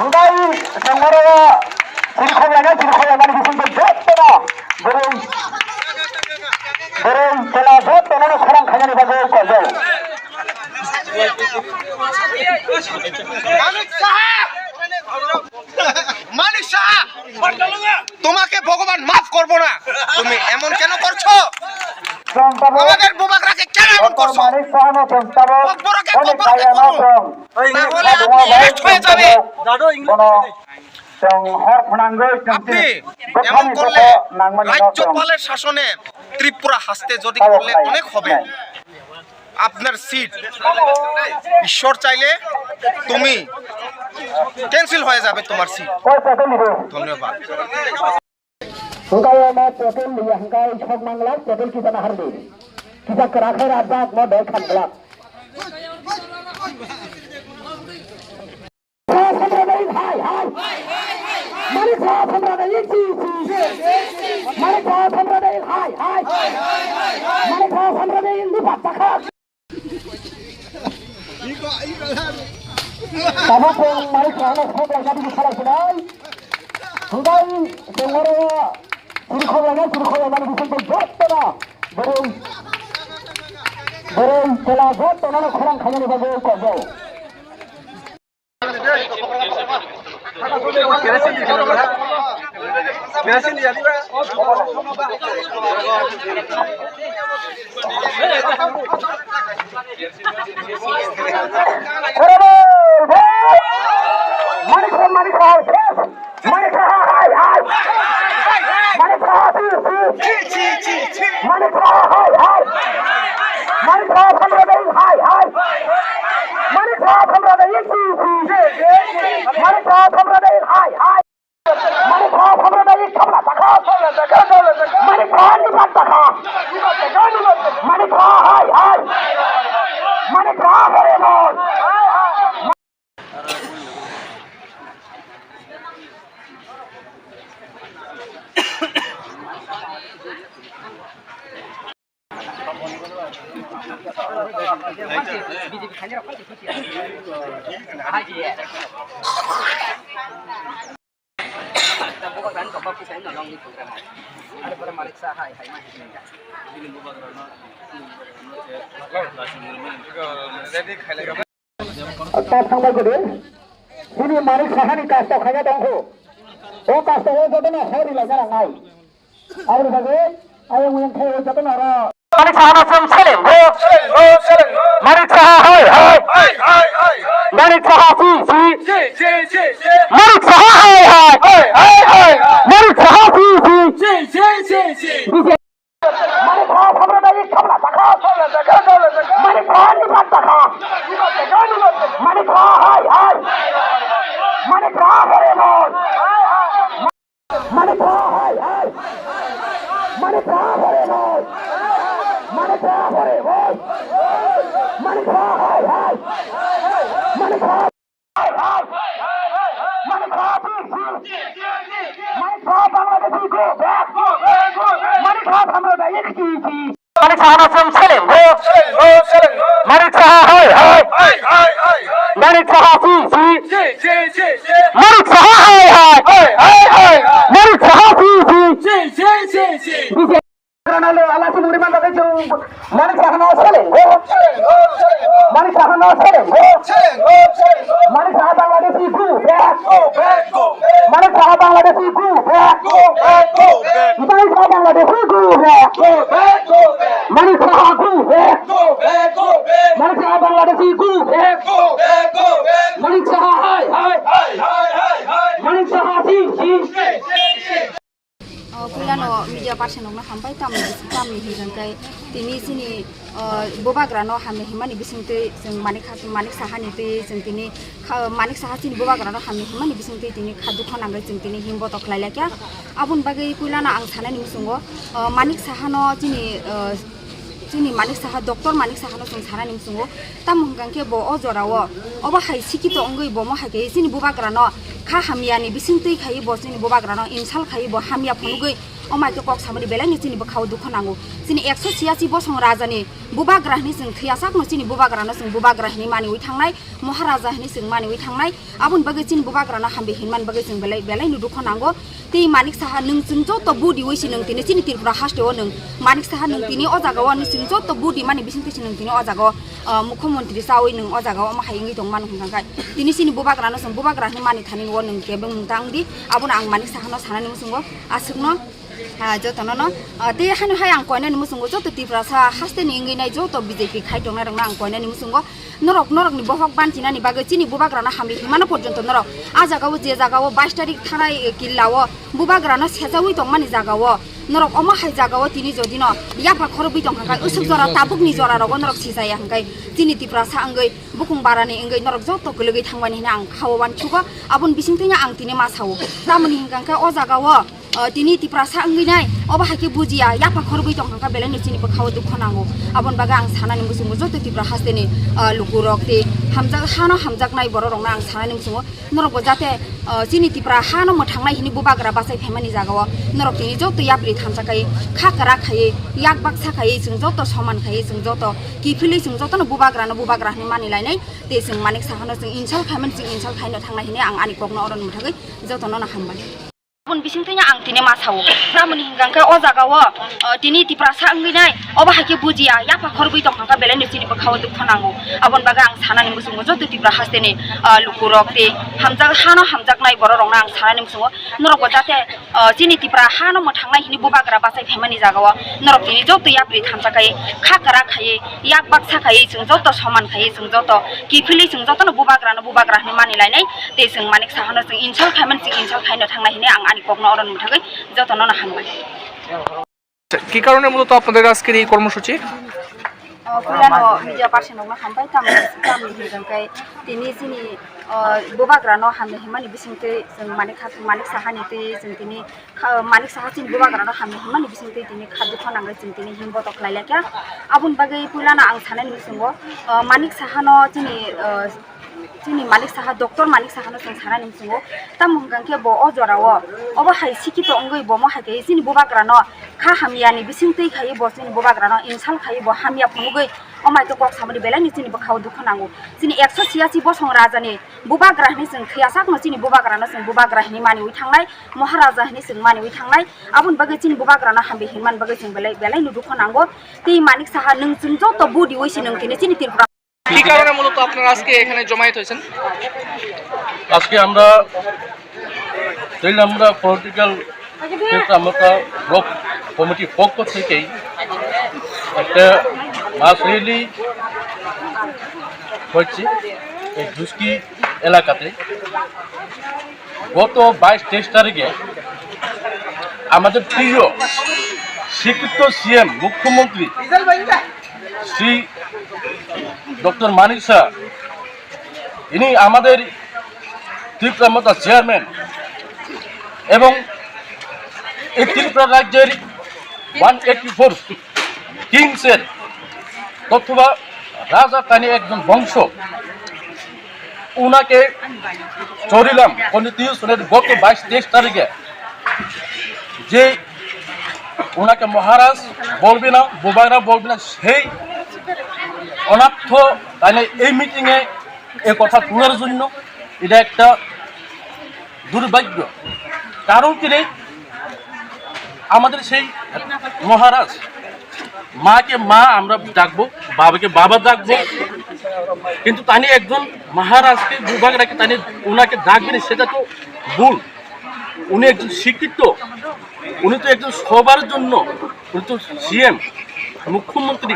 hanggai sangoro sirkholanya sirkholanya bisin jotna bereng tela jotna no khorang khajani bago kojo Manik Saha তোমাকে ভগবান মাফ করবো না তুমি এমন কেন করছো আমাদের বোবাকরাকে কেন এমন করছো মানিক সাহা নো পঞ্চাবো বড়কে অনেক কবরকে কায়া না করুন তাহলে আপনি অ্যারেস্ট হয়ে যাবে আপনি এমন করলে রাজ্যপালের শাসনে ত্রিপুরা হাসতে যদি করলে অনেক হবে আপনার সিট ঈশ্বর চাইলে তুমি ক্যান্সেল হয়ে যাবে তোমার সিট ধন্যবাদ hanggai ma total liya hanggai chok mangla total kita na harde kita kerakhir abad mo dai khamla hai hai mari kha thamra dai chi mari kha thamra dai hai hai mari kha thamra dai ni patta kha kamu pun mari kha na khop la jadi salah sedai hanggai sengoro sirkholanya sirkholanya bisin jotna bereng tela jotna no khorang khajani bago kojo tak sampai gede sini manik sahani kasta khaya dongko o kasta o jodena hari la jara ngai aur bage ayo yang khayo jodena ra manik sahana from selem go manik saha hai hai manik saha si manik saha hai manik saha si manik saha thamra dai thamla takha manik saha ni patta kha manik saha hai manik saha hare bol manik saha hai manik saha hare bol manik saha hare bol manik saha hai manik saha manik saha manik saha Bangladeshi go back manik saha thamra dai manik saha from selem go manik saha hai manik saha si manik saha hai manik saha si Karena Allah si muri manda kejo manik saha no selem go manik saha no selem go manik saha Bangladeshi go back manik saha Bangladeshi go back manik saha Bangladeshi go back manik saha go back manik saha Bangladeshi go back manik saha hai manik saha si Kulano media person nong hampai kami hinggai tini sini bobagrano hame himani bisingte manik sahani te tini manik saha sini bobagrano hame himani bisingte tini khadu khonang tini himbo to khlaila kya abun bagai kulana ang thanani musungo manik sahano tini manik saha doktor manik sahano sung thanani musungo tam hangke bo ojorawo oba hai sikito ongoi bo mo hake sini bobagrano kha hamiani bisingte khai bo sini bobagrano insal khai bo hamia phunugoi अमायके कक सामनि बेलायनि जोंनि बखाव दुख नांगौ जोंनि 186 बसं राजानि बुबाग्रानि जों थैयासाकनो जोंनि बुबाग्रानो जों बुबाग्रानि मानिवै थांनाय महाराजानि जों मानिवै थांनाय आबुन बागै जोंनि बुबाग्रानो हामबे हिनमान बागै जों बेलायनि दुख नांगौ ती मानिक साहा नों जों जत बुदि वैसि नों तिनि जोंनि तिरपुरा हास्टेव नों मानिक साहा नों तिनि अजागाव नों जों जत बुदि मानि बिसिंति नों तिनि अजागाव मुख्यमंत्री सावै नों अजागाव माहायङै दं मान हुंखांखाय तिनि जोंनि बुबाग्रानो जों बुबाग्रानि मानि थानि न'आव नों केबं मुंदांदि आबुन आं मानिक साहानो सानानि मुसुंगो आसुगनो जतन ते हानो हाय आं कयनानि मुसुंगो जत तिफ्रा सा हास्तेनि इंगैनाय जत बीजेपी खाय दंना रंना आं कयनानि मुसुंगो नरकनि बहक बान्थिनानि बागै चिनि बुबाग्रानो हामि हिमानो पर्यन्त नरक आ जागाव जे जागाव 22 तारिख थानाय किल्लाव बुबाग्रानो सेजावै दं मानि जागाव नरक अमा हाय जागाव तिनि जदिनो याफा खरबि दं हांखाय उसुक जरा ताबुकनि जरा रग नरक सिजाया हांखाय चिनि तिफ्रा सा अंगै बुकुं बारानि इंगै नरक जत गलगै थांबानि आं खावबान छुगो आबुन बिसिंथैया आं तिनि मासाव दामनि हिंखांखाय अ जागाव तिनि तिफ्रा सा अंगैनाय अबा हायके बुजिया याफा खरबि दं हांखाय बेलायनि चिनिबो खाव दुख नांगौ आबुन बागा आं सानानि मुसुंगो जत तिफ्रा हास्तेनि लुकुरक ते हामजाक हानो हामजाकनाय बर' रंना आं सानानि मुसुंगो नरक जाते चिनि तिफ्रा हानो मोथांनाय हिनि बुबाग्रा बासाय फेमानि जागाव नरक तिनि जत याप्रि थामजाखाय खाकरा खायै याक बाक्सा खायै जों जत समान खायै जों जत किफिलै जों जत बुबाग्रानि मानिलायनाय ते जों मानिक साहानो जों इनसाल खायमोन जों इनसाल खायनो थांनाय हिनि आं आनि कगनो अरन मुथागै जतनो ना हामबाय बुन बिसिंथैया आं तिनि मासाव दामनि हिंगांखै अ जागाव तिनि तिफ्रा सा अंगैनाय अबा हायके बुजिया याफा खरबि दं हांखा बेलायनि चिनिबो खाव दुख नांगौ आबन बागा आं सानानि मुसुंगो जत तिफ्रा हास्तेनि लुकुरक ते हानो हामजाकनाय बर' रंना आं सानानि मुसुंगो नरक जाते चिनि तिफ्रा हानो मोथांनाय हिनि बुबाग्रा बासाय फेमानि जागाव नरक तिनि जत याप्रि थामजाखाय खाकरा खायै याक बाक्सा खायै जों जत समान खायै जों जत किफिलै जों जतनो बुबाग्रानि मानिलायनाय ते जों मानिक साहानो जों इनसाल खायमोन जों इनसाल खायनो थांनाय हिनि आं आनि कगनो अरन मुथागै जतनो ना हामबाय কি কারণে মূলত আপনাদের আজকের এই কর্মসূচি? पुरानो मिडिया पार्सनावनो हामबाय तामनि हिंगांखाय तिनि जोंनि बुबाग्रानो हामि हिमानि बिसिंथै जों मानिक साहानिथै जों तिनि मानिक साहा चिनि बुबाग्रानो हामि हिमानि बिसिंथै तिनि खादुख नांगै जों तिनि हिम बतक लायलाख्या आबुन बागै पुरानो आं सानानि मुसुंगो मानिक साहानो चिनि मानिक साहा डक्टर मानिक साहानो जों सानानि मुसुंगो ताम हिंगांखे ब अजराव अबा हाय सिकित अंगै ब माहायके चिनि बुबाग्रानो खा हामियानि बिसिंथै खायै ब चिनि बुबाग्रानो इनसाल खायै ब हामिया फुगै अमायके कक सामनि बेलायनि चिनिबो खाव दुख नांगौ चिनि 186 बसं राजानि बुबाग्रानि जों थैयासाकनो चिनि बुबाग्रानो जों बुबाग्रानि मानिवै थांनाय महाराजानि जों मानिवै थांनाय आबुन बागै चिनि बुबाग्रानो हामबे हिनमान बागै जों बेलायनि दुख नांगौ ती मानिक साहा नों जों जत बुदि वैसि नों तिनि चिनि तिरपुरा কি কারণে মূলত আপনারা আজকে এখানে জমায়েত হয়েছেন? আজকে আমরা পলিটিক্যাল আমরা ব্লক কমিটির পক্ষ থেকেই একটা মাস র্যালি হচ্ছে এই দুষ্কি এলাকাতে। গত 22-23 তারিখে আমাদের প্রিয় স্বীকৃত সিএম মুখ্যমন্ত্রী শ্রী ডক্টর মানিক শাহ ইনি আমাদের ত্রিপুরা মতা চেয়ারম্যান এবং এই ত্রিপুরা রাজ্যের 184 কিংসের অথবা রাজা তানি একজন বংশ উনাকে চরিলাম কনস্টিটিউশনের গত 22-23 তারিখে যে ওনাকে মহারাজ বলবে না বুবাইরা বলবে না সেই অনার্থ তাই এই মিটিংয়ে এই কথা তোলার জন্য এটা একটা দুর্ভাগ্য। কারণ কি নেই আমাদের সেই মহারাজ মাকে মা আমরা ডাকবো বাবাকে বাবা ডাকবো কিন্তু তানি একজন মহারাজকে বুবাইরাকে তানি ওনাকে ডাকবেন সেটা তো ভুল। উনি একজন শিক্ষিত উনি তো একজন সবার জন্য উনি তো সিএম মুখ্যমন্ত্রী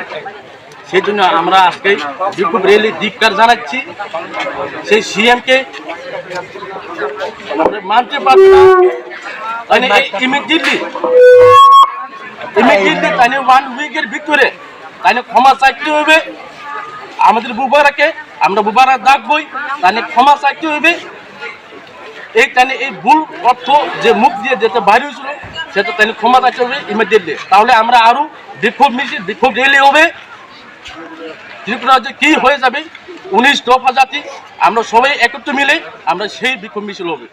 সেই জন্য আমরা আজকে বিক্ষোভ র্যালি ধিক্কার জানাচ্ছি। সেই সিএমকে আমরা মানতে পারছি না তাই ইমিডিয়েটলি তাই 1 উইকের ভিতরে তাই ক্ষমা চাইতে হবে আমাদের বুবারাকে আমরা বুবারা ডাকবই তাই ক্ষমা চাইতে হবে। এই তাই এই ভুল অর্থ যে মুখ দিয়ে যেটা বাইরে হয়েছিল সেটা তাই ক্ষমা চাইতে হবে ইমিডিয়েটলি। তাহলে আমরা আরো বিক্ষোভ র্যালি হবে। ত্রিপুরা যে কি হয়ে যাবে 19 দফা জাতি আমরা সবাই একত্র মিলে আমরা সেই বিক্ষোভ মিছিল হবে।